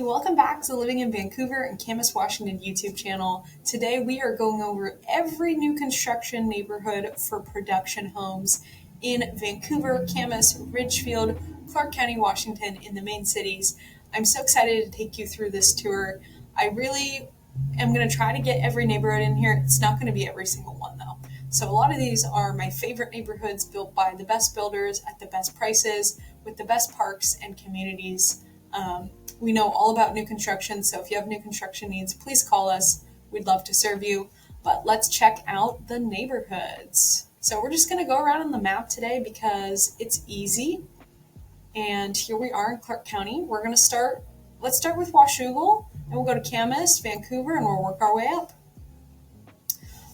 Hey, welcome back to the Living in Vancouver and Camas, Washington YouTube channel. Today we are going over every new construction neighborhood for production homes in Vancouver, Camas, Ridgefield, Clark County, Washington, in the main cities. I'm so excited to take you through this tour. I really am going to try to get every neighborhood in here. It's not going to be every single one though. So a lot of these are my favorite neighborhoods built by the best builders at the best prices with the best parks and communities. We know all about new construction, so if you have new construction needs, please call us. We'd love to serve you. But let's check out the neighborhoods. So we're just going to go around on the map today because it's easy. And here we are in Clark County. Let's start with Washougal, and we'll go to Camas, Vancouver, and we'll work our way up.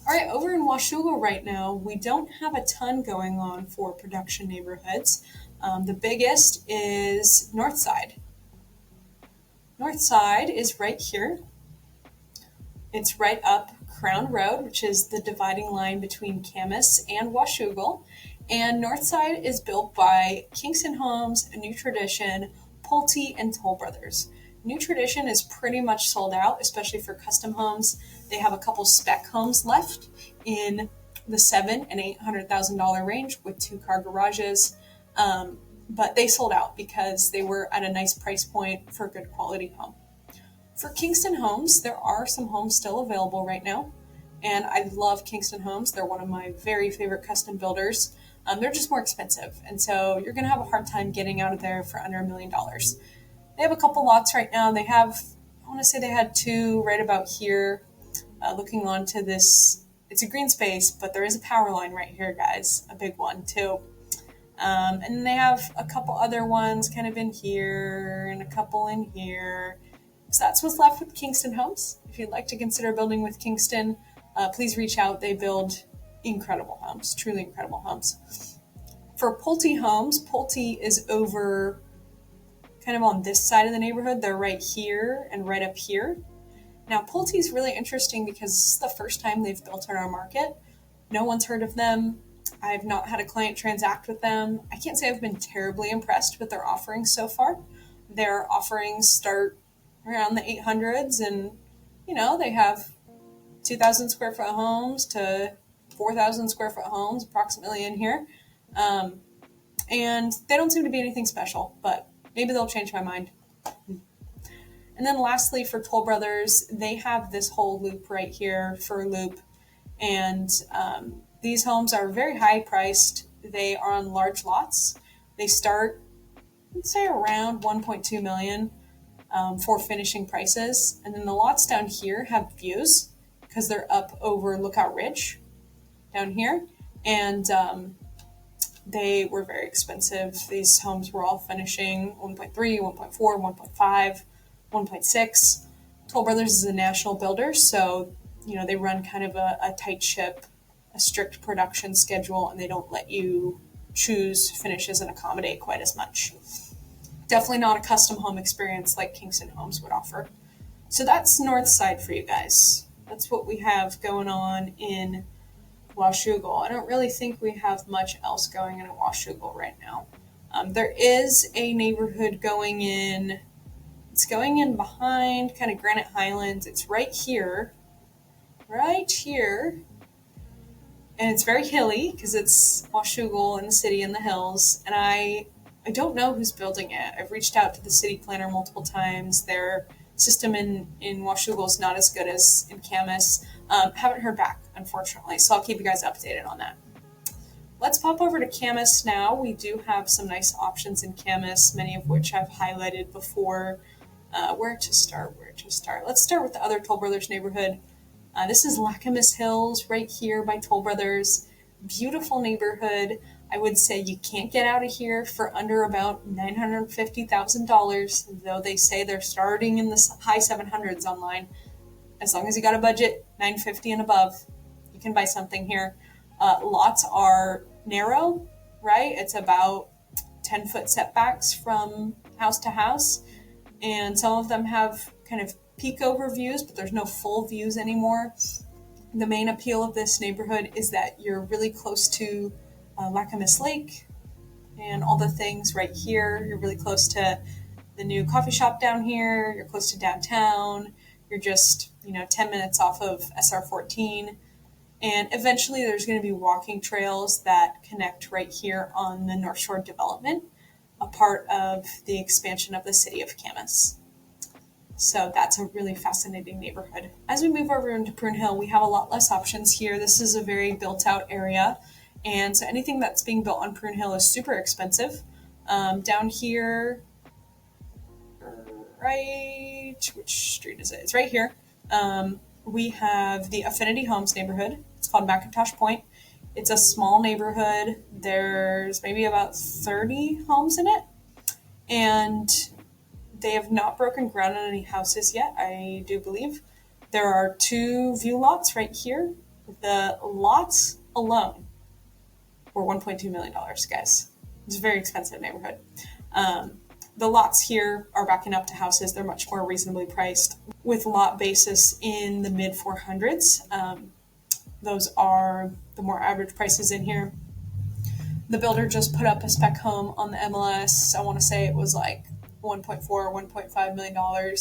All right, over in Washougal right now, we don't have a ton going on for production neighborhoods. The biggest is Northside. Northside is right here. It's right up Crown Road, which is the dividing line between Camas and Washougal. And Northside is built by Kingston Homes, New Tradition, Pulte, and Toll Brothers. New Tradition is pretty much sold out, especially for custom homes. They have a couple spec homes left in the $700,000 and $800,000 range with 2-car garages. But they sold out because they were at a nice price point for a good quality home. For Kingston Homes, there are some homes still available right now, and I love Kingston Homes. They're one of my very favorite custom builders. They're just more expensive, and so you're going to have a hard time getting out of there for under $1 million. They have a couple lots right now. They had 2 right about here, looking onto this. It's a green space, but there is a power line right here, guys, a big one too. And they have a couple other ones kind of in here and a couple in here. So that's what's left with Kingston Homes. If you'd like to consider building with Kingston, please reach out. They build incredible homes, truly incredible homes. For Pulte Homes, Pulte is over kind of on this side of the neighborhood. They're right here and right up here. Now, Pulte is really interesting because this is the first time they've built in our market. No one's heard of them. I've not had a client transact with them. I can't say I've been terribly impressed with their offerings so far. Their offerings start around the 800s, and they have 2,000 square foot homes to 4,000 square foot homes approximately in here. And they don't seem to be anything special, but maybe they'll change my mind. And then lastly, for Toll Brothers, they have this whole loop right here for Loop. And these homes are very high priced. They are on large lots. They start, let's say, around $1.2 million for finishing prices. And then the lots down here have views because they're up over Lookout Ridge down here. And they were very expensive. These homes were all finishing 1.3, 1.4, 1.5, 1.6. Toll Brothers is a national builder, so they run kind of a tight ship, a strict production schedule, and they don't let you choose finishes and accommodate quite as much. Definitely not a custom home experience like Kingston Homes would offer. So that's Northside for you guys. That's what we have going on in Washougal. I don't really think we have much else going in Washougal right now. There is a neighborhood going in. It's going in behind kind of Granite Highlands. It's right here. And it's very hilly because it's Washougal in the city in the hills. And I don't know who's building it. I've reached out to the city planner multiple times. Their system in Washougal is not as good as in Camas. Haven't heard back, unfortunately. So I'll keep you guys updated on that. Let's pop over to Camas now. We do have some nice options in Camas, many of which I've highlighted before. Where to start? Let's start with the other Toll Brothers neighborhood. This is Lacamas Hills right here by Toll Brothers. Beautiful neighborhood. I would say you can't get out of here for under about $950,000, though they say they're starting in the high 700s online. As long as you got a budget, $950 and above, you can buy something here. Lots are narrow, right? It's about 10-foot setbacks from house to house. And some of them have kind of peak overviews, but there's no full views anymore. The main appeal of this neighborhood is that you're really close to Lacamas Lake and all the things right here. You're really close to the new coffee shop down here. You're close to downtown. You're just, 10 minutes off of SR 14. And eventually there's going to be walking trails that connect right here on the North Shore development, a part of the expansion of the city of Camas. So that's a really fascinating neighborhood. As we move over into Prune Hill, we have a lot less options here. This is a very built out area. And so anything that's being built on Prune Hill is super expensive. Down here, which street is it? It's right here. We have the Affinity Homes neighborhood. It's called McIntosh Point. It's a small neighborhood. There's maybe about 30 homes in it. And they have not broken ground on any houses yet, I do believe. There are 2 view lots right here. The lots alone were $1.2 million, guys. It's a very expensive neighborhood. The lots here are backing up to houses. They're much more reasonably priced with lot basis in the mid 400s. Those are the more average prices in here. The builder just put up a spec home on the MLS. I want to say it was like $1.4 or $1.5 million.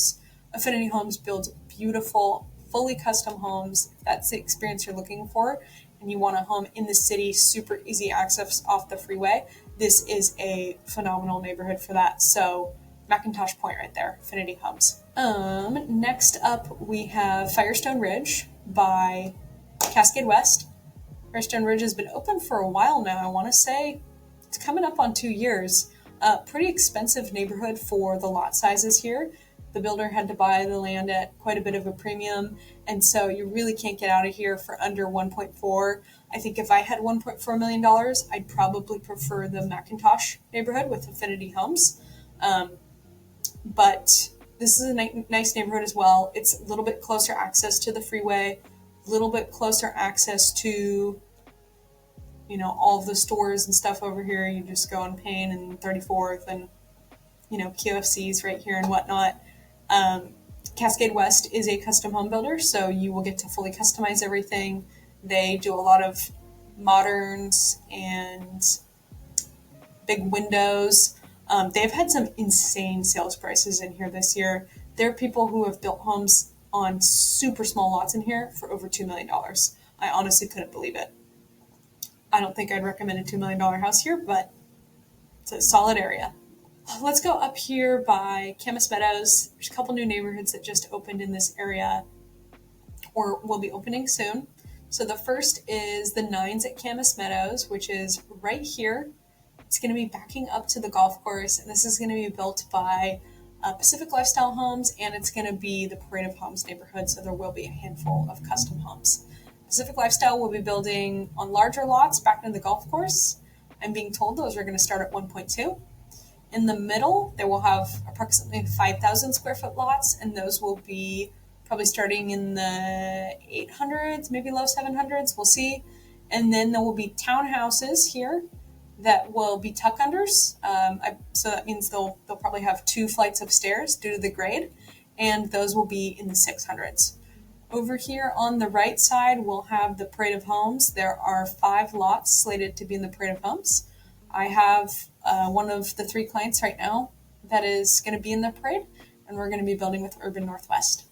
Affinity Homes builds beautiful, fully custom homes. If that's the experience you're looking for, and you want a home in the city, super easy access off the freeway, this is a phenomenal neighborhood for that. So McIntosh Point right there, Affinity Homes. Next up, we have Firestone Ridge by Cascade West. Firestone Ridge has been open for a while now. I want to say it's coming up on 2 years. Pretty expensive neighborhood for the lot sizes here. The builder had to buy the land at quite a bit of a premium, and so you really can't get out of here for under 1.4. I think if I had $1.4 million, I'd probably prefer the McIntosh neighborhood with Affinity Homes. But this is a nice neighborhood as well. It's a little bit closer access to the freeway, a little bit closer access to all of the stores and stuff over here. You just go on Payne and 34th and, QFC's right here and whatnot. Cascade West is a custom home builder, so you will get to fully customize everything. They do a lot of moderns and big windows. They've had some insane sales prices in here this year. There are people who have built homes on super small lots in here for over $2 million. I honestly couldn't believe it. I don't think I'd recommend a $2 million house here, but it's a solid area. Let's go up here by Camas Meadows. There's a couple new neighborhoods that just opened in this area or will be opening soon. So the first is the Nines at Camas Meadows, which is right here. It's going to be backing up to the golf course, and this is going to be built by Pacific Lifestyle Homes, and it's going to be the Parade of Homes neighborhood, so there will be a handful of custom homes. Pacific Lifestyle will be building on larger lots back into the golf course. I'm being told those are going to start at 1.2. In the middle, they will have approximately 5,000 square foot lots, and those will be probably starting in the 800s, maybe low 700s. We'll see. And then there will be townhouses here that will be tuck unders. So that means they'll probably have 2 flights of stairs due to the grade, and those will be in the 600s. Over here on the right side, we'll have the Parade of Homes. There are 5 lots slated to be in the Parade of Homes. I have one of the 3 clients right now that is going to be in the parade, and we're going to be building with Urban Northwest.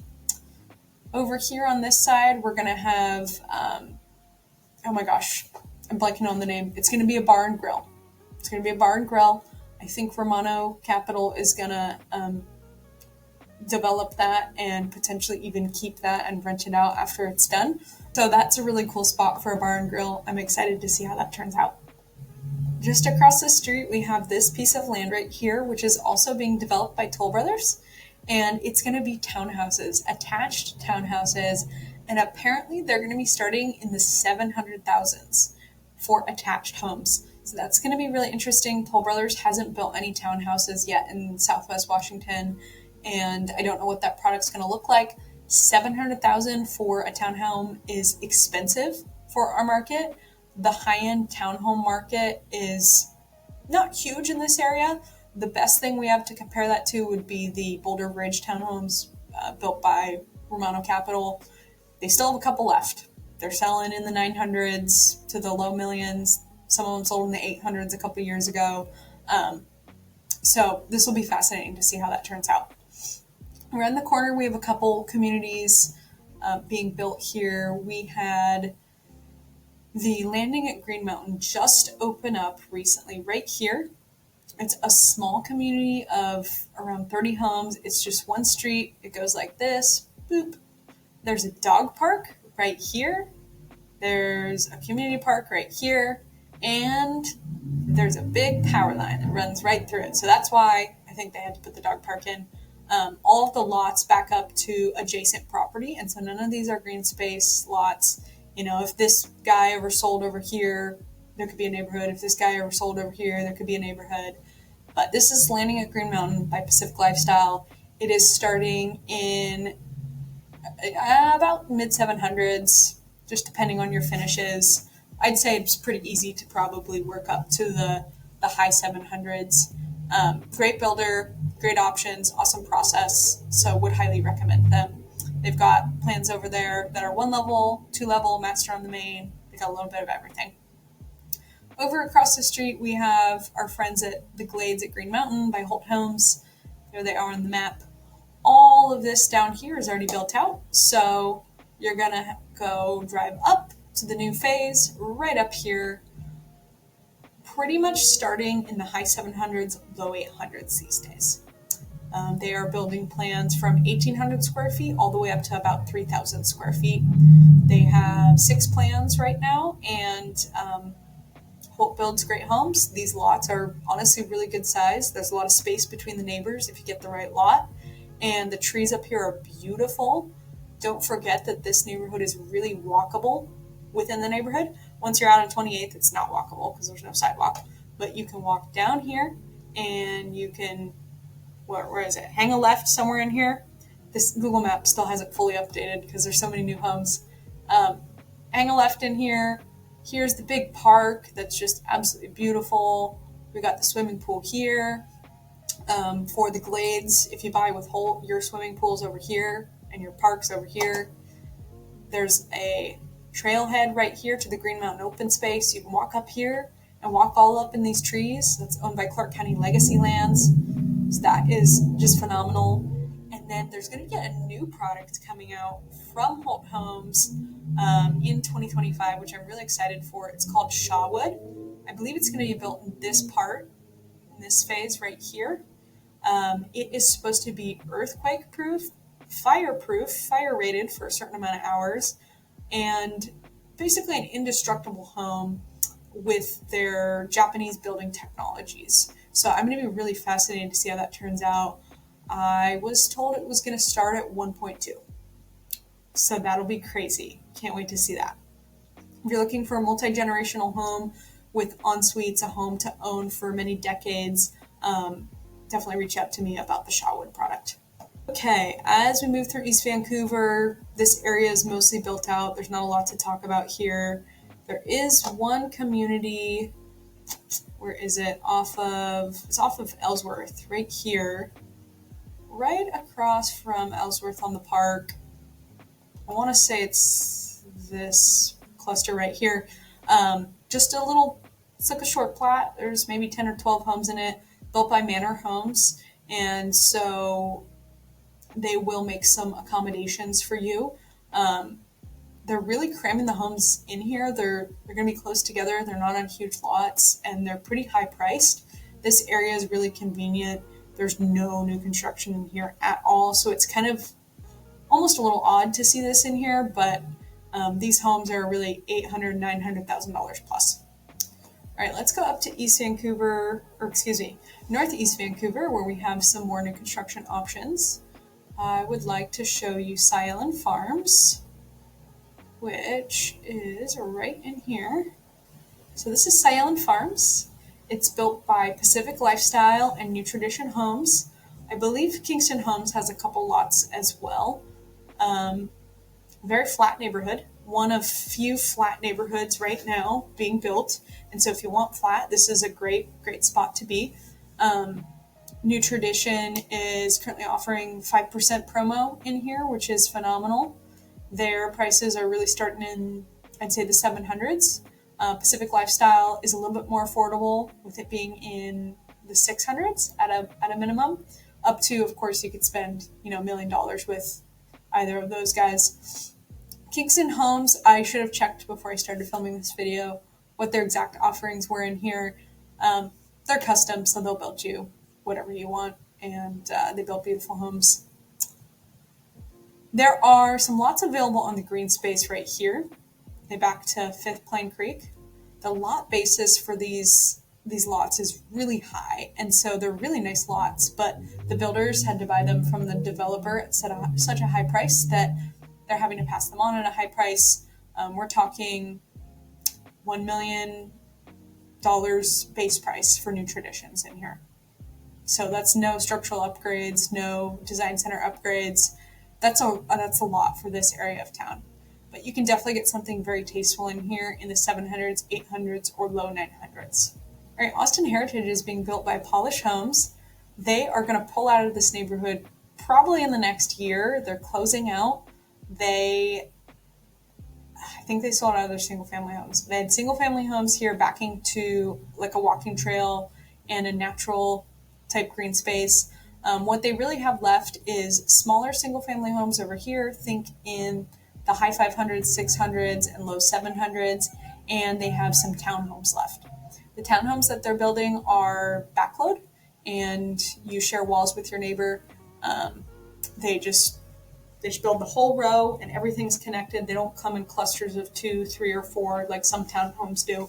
Over here on this side, we're going to have, oh my gosh, I'm blanking on the name. It's going to be a bar and grill. It's going to be a bar and grill. I think Romano Capital is going to develop that and potentially even keep that and rent it out after it's done. So that's a really cool spot for a bar and grill. I'm excited to see how that turns out. Just across the street, we have this piece of land right here, which is also being developed by Toll Brothers. And it's going to be townhouses, attached townhouses. And apparently they're going to be starting in the 700,000s for attached homes. So that's going to be really interesting. Toll Brothers hasn't built any townhouses yet in Southwest Washington, and I don't know what that product's going to look like. 700,000 for a townhome is expensive for our market. The high-end townhome market is not huge in this area. The best thing we have to compare that to would be the Boulder Ridge townhomes built by Romano Capital. They still have a couple left. They're selling in the 900s to the low millions. Some of them sold in the 800s a couple years ago. So this will be fascinating to see how that turns out. Around the corner, we have a couple communities being built here. We had the landing at Green Mountain just open up recently right here. It's a small community of around 30 homes. It's just one street. It goes like this. Boop. There's a dog park right here. There's a community park right here. And there's a big power line that runs right through it. So that's why I think they had to put the dog park in. All of the lots back up to adjacent property. And so none of these are green space lots. If this guy oversold over here, there could be a neighborhood. If this guy oversold over here, there could be a neighborhood. But this is landing at Green Mountain by Pacific Lifestyle. It is starting in about mid-700s, just depending on your finishes. I'd say it's pretty easy to probably work up to the high 700s. Great builder, great options, awesome process, so would highly recommend them. They've got plans over there that are 1 level, 2 level, master on the main. They got a little bit of everything. Over across the street, we have our friends at the Glades at Green Mountain by Holt Homes. There they are on the map. All of this down here is already built out, so you're going to go drive up to the new phase right up here, pretty much starting in the high 700s, low 800s these days. They are building plans from 1,800 square feet all the way up to about 3,000 square feet. They have 6 plans right now, and Holt builds great homes. These lots are honestly really good size. There's a lot of space between the neighbors if you get the right lot. And the trees up here are beautiful. Don't forget that this neighborhood is really walkable within the neighborhood. Once you're out on 28th, it's not walkable because there's no sidewalk. But you can walk down here and you can, where is it? Hang a left somewhere in here. This Google map still hasn't fully updated because there's so many new homes. Hang a left in here. Here's the big park that's just absolutely beautiful. We got the swimming pool here. For the Glades, if you buy with Holt, your swimming pool's over here and your park's over here. There's a trailhead right here to the Green Mountain open space. You can walk up here and walk all up in these trees. That's owned by Clark County Legacy Lands. So that is just phenomenal. And then there's going to get a new product coming out from Holt Homes in 2025, which I'm really excited for. It's called Shawwood. I believe it's going to be built in this part, in this phase right here. It is supposed to be earthquake proof, fire rated for a certain amount of hours, and basically an indestructible home with their Japanese building technologies. So I'm going to be really fascinated to see how that turns out. I was told it was going to start at 1.2. So that'll be crazy. Can't wait to see that. If you're looking for a multi-generational home with en-suites, a home to own for many decades, definitely reach out to me about the Shawwood product. Okay, as we move through East Vancouver, this area is mostly built out. There's not a lot to talk about here. There is one community, where is it? It's off of Ellsworth, right here. Right across from Ellsworth on the park. I want to say it's this cluster right here. Just a little, it's like a short plat. There's maybe 10 or 12 homes in it, built by Manor Homes. And so they will make some accommodations for you. They're really cramming the homes in here. They're going to be close together. They're not on huge lots, and they're pretty high priced. This area is really convenient. There's no new construction in here at all. So it's kind of almost a little odd to see this in here, but these homes are really $800,000, $900,000 plus. All right, let's go up to Northeast Vancouver, where we have some more new construction options. I would like to show you 𝐶 Island Farms, which is right in here. So this is 𝐶 Island Farms. It's built by Pacific Lifestyle and New Tradition Homes. I believe Kingston Homes has a couple lots as well. Very flat neighborhood. One of few flat neighborhoods right now being built. And so if you want flat, this is a great spot to be. New Tradition is currently offering 5% promo in here, which is phenomenal. Their prices are really starting in, I'd say, the 700s. Pacific Lifestyle is a little bit more affordable with it being in the 600s at a minimum, up to, of course, you could spend, $1 million with either of those guys. Kingston Homes, I should have checked before I started filming this video what their exact offerings were in here. They're custom, so they'll build you whatever you want, and they build beautiful homes. There are some lots available on the green space right here. They back to 5th Plain Creek. The lot basis for these lots is really high, and so they're really nice lots, but the builders had to buy them from the developer at such a high price that they're having to pass them on at a high price. We're talking $1 million base price for new traditions in here. So that's no structural upgrades, no design center upgrades. That's a lot for this area of town. But you can definitely get something very tasteful in here in the 700s, 800s, or low 900s. All right, Austin Heritage is being built by Polish Homes. They are going to pull out of this neighborhood probably in the next year. They're closing out. I think they sold out of their single-family homes. They had single-family homes here backing to like a walking trail and a natural type green space. What they really have left is smaller single-family homes over here. Think in the high 500s, 600s, and low 700s, and they have some townhomes left. The townhomes that they're building are backload, and you share walls with your neighbor. They just build the whole row, and everything's connected. They don't come in clusters of 2, 3, or 4 like some townhomes do.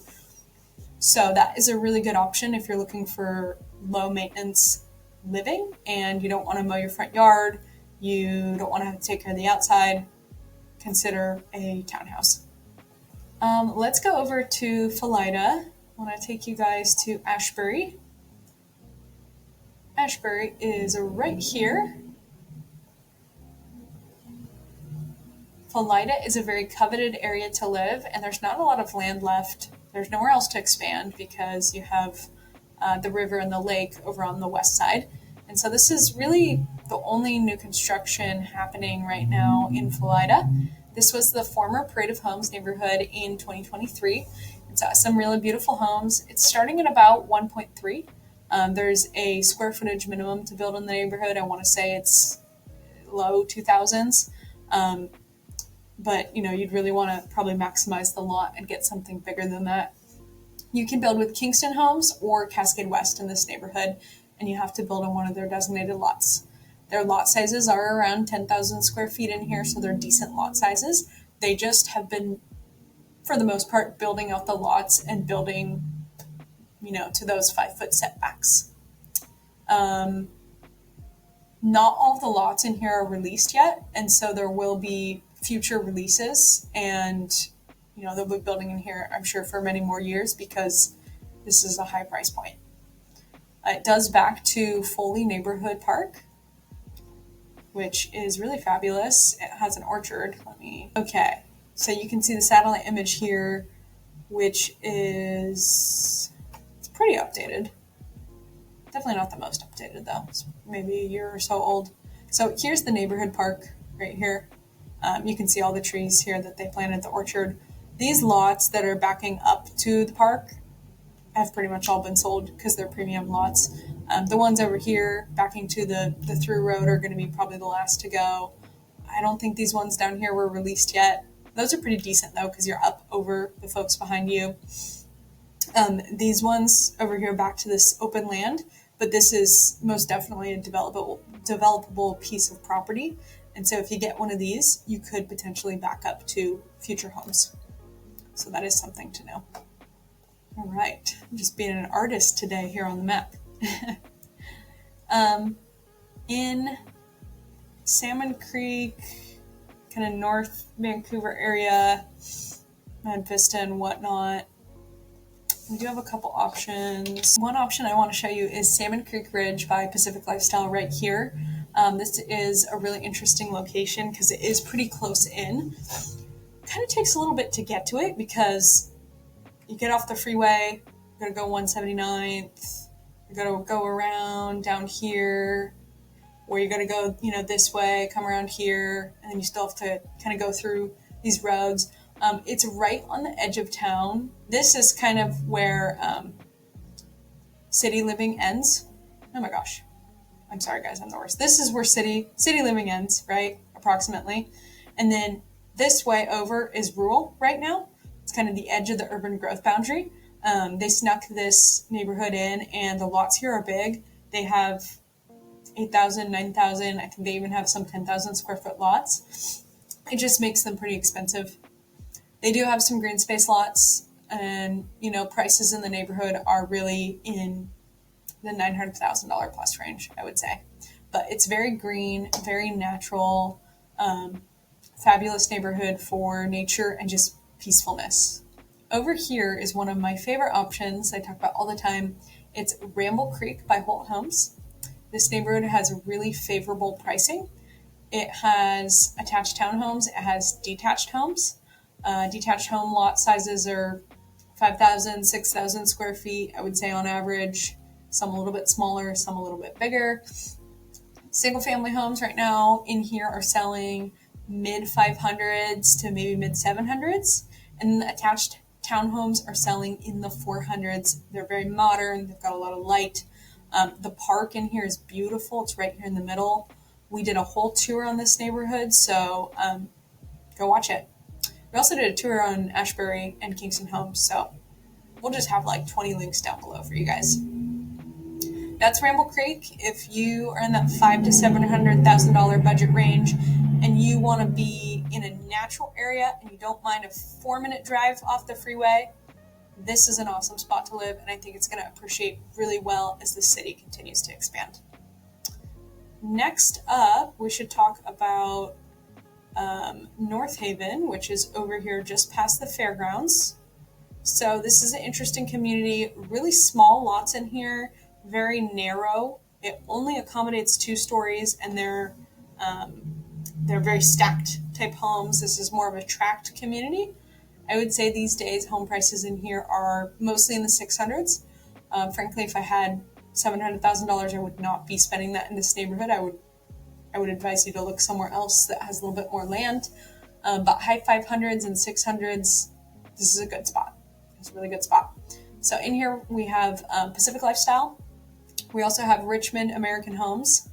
So that is a really good option if you're looking for low maintenance living and you don't want to mow your front yard, you don't want to have to take care of the outside. Consider a townhouse. Let's go over to Philida. I want to take you guys to Ashbury. Ashbury is right here. Philida is a very coveted area to live, and there's not a lot of land left. There's nowhere else to expand because you have the river and the lake over on the west side. And so this is really the only new construction happening right now in Philida. This was the former Parade of Homes neighborhood in 2023. It's some really beautiful homes. It's starting at about 1.3. There's a square footage minimum to build in the neighborhood. I want to say it's low 2000s. But you'd really want to probably maximize the lot and get something bigger than that. You can build with Kingston Homes or Cascade West in this neighborhood, and you have to build on one of their designated lots. Their lot sizes are around 10,000 square feet in here, so they're decent lot sizes. They just have been, for the most part, building out the lots and building, to those 5-foot setbacks. Not all of the lots in here are released yet, and so there will be future releases, and they'll be building in here, I'm sure, for many more years because this is a high price point. It does back to Foley Neighborhood Park, which is really fabulous. It has an orchard. Okay, so you can see the satellite image here, which it's pretty updated. Definitely not the most updated though. It's maybe a year or so old. So here's the neighborhood park right here. You can see all the trees here that they planted, the orchard. These lots that are backing up to the park have pretty much all been sold because they're premium lots. The ones over here backing to the through road are going to be probably the last to go. I don't think these ones down here were released yet. Those are pretty decent though because you're up over the folks behind you. These ones over here back to this open land, but this is most definitely a developable piece of property. And so if you get one of these, you could potentially back up to future homes. So that is something to know. All right, I'm just being an artist today here on the map. In Salmon Creek, kind of North Vancouver area, Mad Vista and whatnot, we do have a couple options. One option I want to show you is Salmon Creek Ridge by Pacific Lifestyle right here. This is a really interesting location because it is pretty close in. Kind of takes a little bit to get to it because you get off the freeway, you gotta go 179th, you gotta go around down here, or you gotta go, this way, come around here, and then you still have to kind of go through these roads. It's right on the edge of town. This is kind of where city living ends. Oh my gosh. I'm sorry, guys, I'm the worst. This is where city living ends, right? Approximately. And then this way over is rural right now. It's kind of the edge of the urban growth boundary. They snuck this neighborhood in, and the lots here are big. They have 8,000, 9,000. I think they even have some 10,000 square foot lots. It just makes them pretty expensive. They do have some green space lots, and prices in the neighborhood are really in the $900,000 plus range, I would say. But it's very green, very natural, fabulous neighborhood for nature and just peacefulness. Over here is one of my favorite options I talk about all the time. It's Ramble Creek by Holt Homes. This neighborhood has really favorable pricing. It has attached townhomes. It has detached homes. Detached home lot sizes are 5,000, 6,000 square feet, I would say on average. Some a little bit smaller, some a little bit bigger. Single family homes right now in here are selling mid 500s to maybe mid 700s. And the attached townhomes are selling in the 400s. They're very modern. They've got a lot of light. The park in here is beautiful. It's right here in the middle. We did a whole tour on this neighborhood, so go watch it. We also did a tour on Ashbury and Kingston Homes, so we'll just have like 20 links down below for you guys. That's Ramble Creek. If you are in that $500,000 to $700,000 budget range and you want to be in a natural area and you don't mind a 4-minute drive off the freeway, this is an awesome spot to live, and I think it's going to appreciate really well as the city continues to expand. Next up, we should talk about North Haven, which is over here just past the fairgrounds. So this is an interesting community, really small lots in here, very narrow. It only accommodates 2 stories, and they're very stacked type homes. This is more of a tract community. I would say these days home prices in here are mostly in the 600s. Frankly, if I had $700,000, I would not be spending that in this neighborhood. I would advise you to look somewhere else that has a little bit more land. But high 500s and 600s, this is a good spot. It's a really good spot. So in here we have Pacific Lifestyle. We also have Richmond American Homes.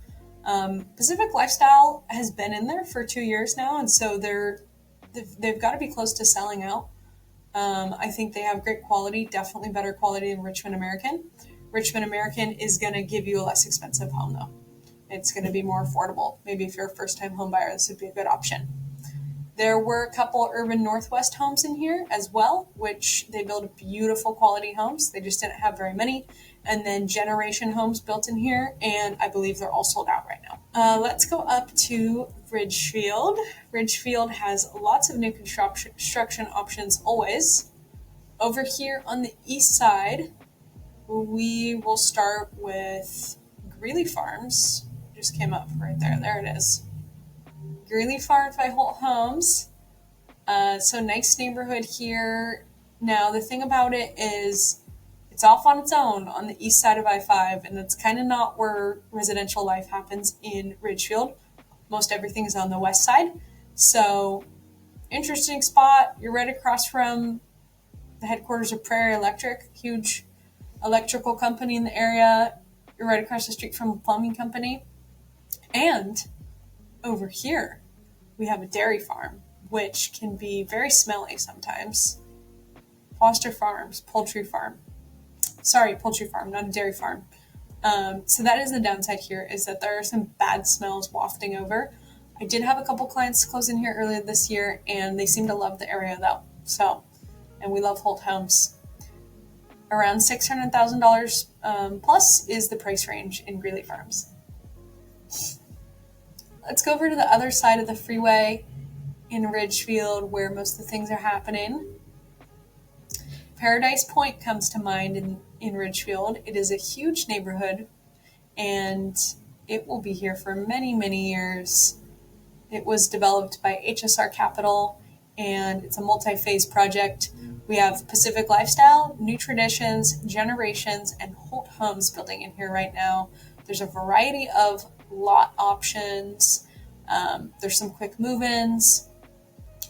Pacific Lifestyle has been in there for 2 years now, and so they've got to be close to selling out. I think they have great quality, definitely better quality than Richmond American. Richmond American is going to give you a less expensive home, though. It's going to be more affordable. Maybe if you're a first-time home buyer, this would be a good option. There were a couple Urban Northwest homes in here as well, which they build beautiful quality homes. They just didn't have very many. And then Generation Homes built in here, and I believe they're all sold out right now. Let's go up to Ridgefield. Ridgefield has lots of new construction options always. Over here on the east side, we will start with Greeley Farms. Just came up right there. There it is. Greeley Farms by Holt Homes. So nice neighborhood here. Now, the thing about it is it's off on its own on the east side of I-5, and that's kind of not where residential life happens in Ridgefield. Most everything is on the west side. So, interesting spot. You're right across from the headquarters of Prairie Electric, huge electrical company in the area. You're right across the street from a plumbing company. And over here, we have a dairy farm, which can be very smelly sometimes. Foster Farms, poultry farm. Sorry, poultry farm, not a dairy farm. So that is the downside here, is that there are some bad smells wafting over. I did have a couple clients close in here earlier this year, and they seem to love the area though. So, and we love Holt Homes. Around $600,000 plus is the price range in Greeley Farms. Let's go over to the other side of the freeway in Ridgefield, where most of the things are happening. Paradise Point comes to mind in Ridgefield. It is a huge neighborhood, and it will be here for many, many years. It was developed by HSR Capital, and it's a multi-phase project. We have Pacific Lifestyle, New Traditions, Generations, and Holt Homes building in here right now. There's a variety of lot options. There's some quick move-ins.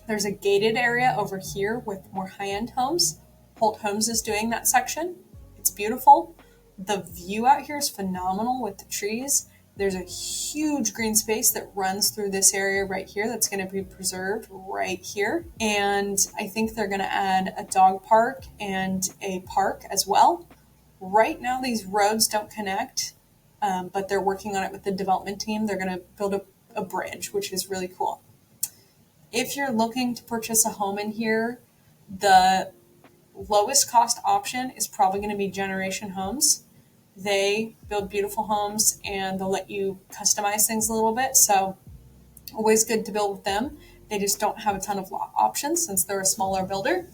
There's a gated area over here with more high-end homes. Holt Homes is doing that section. It's beautiful. The view out here is phenomenal with the trees. There's a huge green space that runs through this area right here that's going to be preserved right here. And I think they're going to add a dog park and a park as well. Right now, these roads don't connect, but they're working on it with the development team. They're going to build a bridge, which is really cool. If you're looking to purchase a home in here, the lowest cost option is probably going to be Generation Homes. They build beautiful homes and they'll let you customize things a little bit. So always good to build with them. They just don't have a ton of lot options since they're a smaller builder.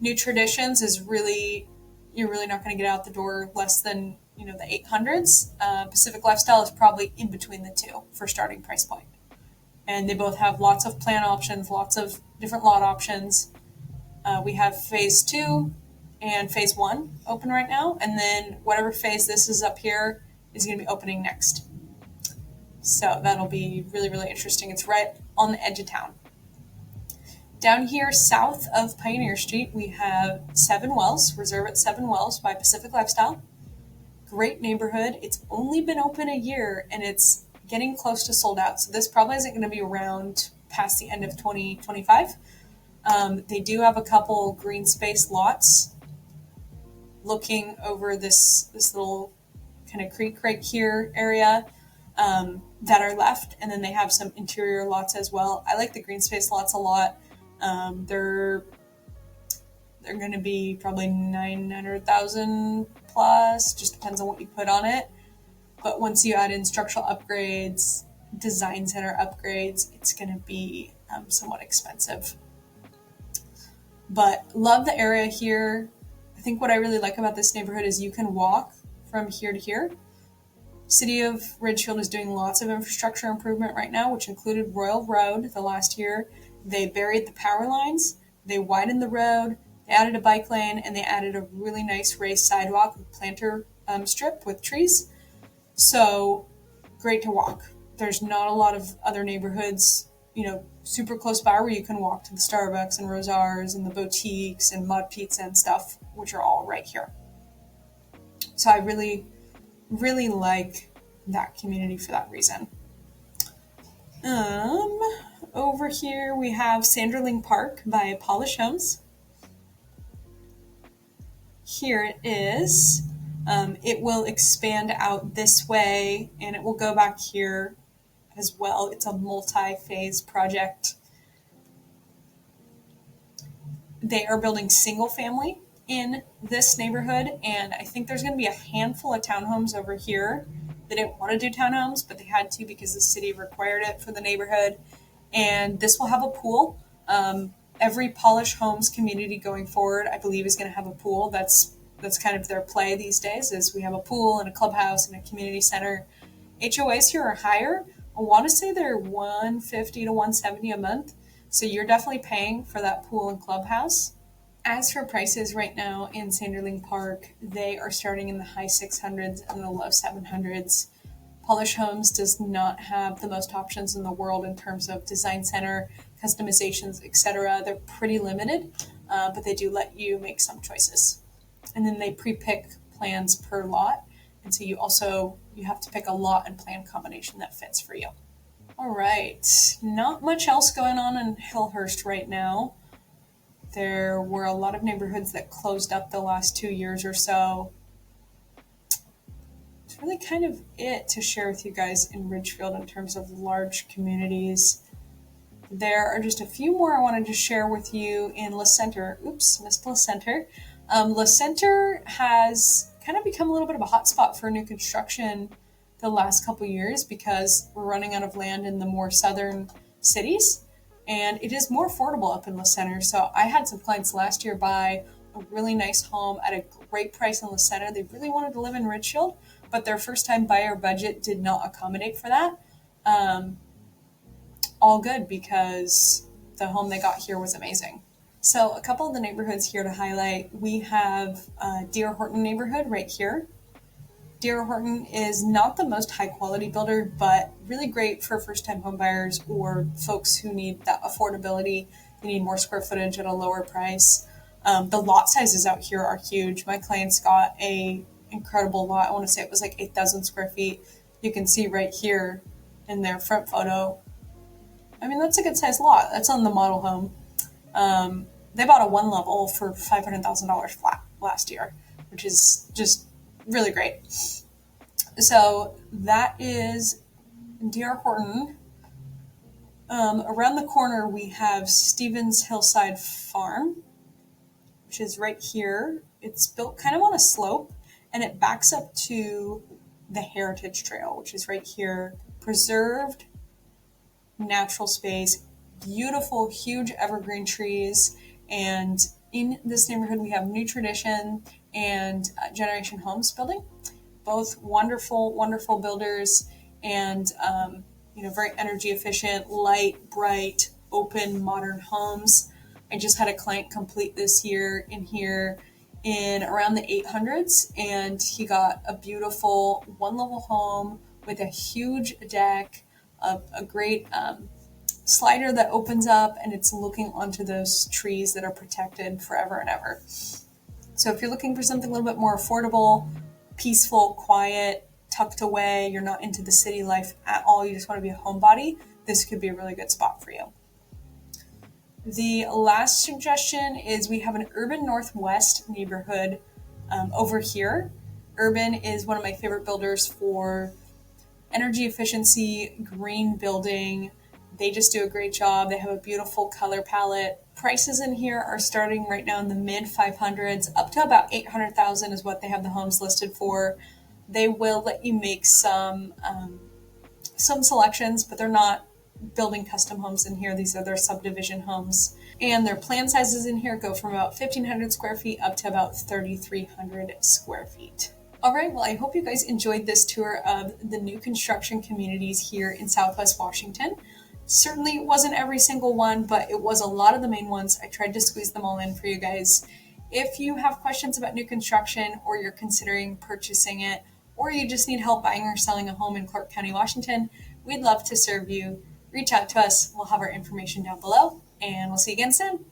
New Traditions is you're really not going to get out the door less than, the 800s. Pacific Lifestyle is probably in between the two for starting price point. And they both have lots of plan options, lots of different lot options. We have phase 2 and phase 1 open right now. And then whatever phase this is up here is going to be opening next. So that'll be really, really interesting. It's right on the edge of town. Down here south of Pioneer Street, we have Seven Wells, Reserve at Seven Wells by Pacific Lifestyle. Great neighborhood. It's only been open a year and it's getting close to sold out. So this probably isn't going to be around past the end of 2025. They do have a couple green space lots looking over this little kind of creek right here area that are left. And then they have some interior lots as well. I like the green space lots a lot. They're going to be probably 900,000 plus, just depends on what you put on it. But once you add in structural upgrades, design center upgrades, it's going to be somewhat expensive. But love the area here. I think what I really like about this neighborhood is you can walk from here to here. City of Ridgefield is doing lots of infrastructure improvement right now, which included Royal Road the last year. They buried the power lines, they widened the road, they added a bike lane, and they added a really nice raised sidewalk with planter strip with trees. So great to walk. There's not a lot of other neighborhoods, super close by where you can walk to the Starbucks and Rosars and the boutiques and Mud Pizza and stuff, which are all right here. So I really, really like that community for that reason. Over here we have Sanderling Park by Polish Homes. Here it is. It will expand out this way and it will go back here as well. It's a multi-phase project. They are building single family in this neighborhood, and I think there's going to be a handful of townhomes over here. They didn't want to do townhomes, but they had to because the city required it for the neighborhood. And this will have a pool. Every Polish Homes community going forward, I believe, is going to have a pool. That's kind of their play these days, is we have a pool and a clubhouse and a community center. HOAs here are higher. I want to say they're $150 to $170 a month. So you're definitely paying for that pool and clubhouse. As for prices right now in Sanderling Park, they are starting in the high 600s and the low 700s. Polish Homes does not have the most options in the world in terms of design center, customizations, etc. They're pretty limited, but they do let you make some choices. And then they pre-pick plans per lot. And so you have to pick a lot and plan combination that fits for you. All right, not much else going on in Hillhurst right now. There were a lot of neighborhoods that closed up the last 2 years or so. It's really kind of it to share with you guys in Ridgefield in terms of large communities. There are just a few more I wanted to share with you in La Center. Oops, missed La Center. La Center has kind of become a little bit of a hotspot for new construction the last couple years because we're running out of land in the more southern cities, and it is more affordable up in La Center. So I had some clients last year buy a really nice home at a great price in La Center. They really wanted to live in Ridgefield, but their first-time buyer budget did not accommodate for that. All good because the home they got here was amazing. So a couple of the neighborhoods here to highlight, we have D.R. Horton neighborhood right here. D.R. Horton is not the most high quality builder, but really great for first-time home buyers or folks who need that affordability. They need more square footage at a lower price. The lot sizes out here are huge. My clients got a incredible lot. I want to say it was like 8,000 square feet. You can see right here in their front photo. I mean, that's a good sized lot. That's on the model home. They bought a one level for $500,000 flat last year, which is just really great. So that is D.R. Horton. Around the corner, we have Stevens Hillside Farm, which is right here. It's built kind of on a slope, and it backs up to the Heritage Trail, which is right here. Preserved natural space, beautiful, huge evergreen trees. And in this neighborhood, we have New Tradition and Generation Homes building, both wonderful, wonderful builders, and very energy efficient, light, bright, open, modern homes. I just had a client complete this year in here in around the 800s, and he got a beautiful one-level home with a huge deck, a great slider that opens up, and it's looking onto those trees that are protected forever and ever. So if you're looking for something a little bit more affordable, peaceful, quiet, tucked away, you're not into the city life at all, you just want to be a homebody, this could be a really good spot for you. The last suggestion is we have an Urban Northwest neighborhood over here. Urban is one of my favorite builders for energy efficiency, green building. They just do a great job. They have a beautiful color palette. Prices in here are starting right now in the mid 500s, up to about 800,000 is what they have the homes listed for. They will let you make some selections, but they're not building custom homes in here. These are their subdivision homes. And their plan sizes in here go from about 1,500 square feet up to about 3,300 square feet. All right, well, I hope you guys enjoyed this tour of the new construction communities here in Southwest Washington. Certainly it wasn't every single one, but it was a lot of the main ones. I tried to squeeze them all in for you guys. If you have questions about new construction, or you're considering purchasing it, or you just need help buying or selling a home in Clark County, Washington, we'd love to serve you. Reach out to us. We'll have our information down below, and we'll see you again soon.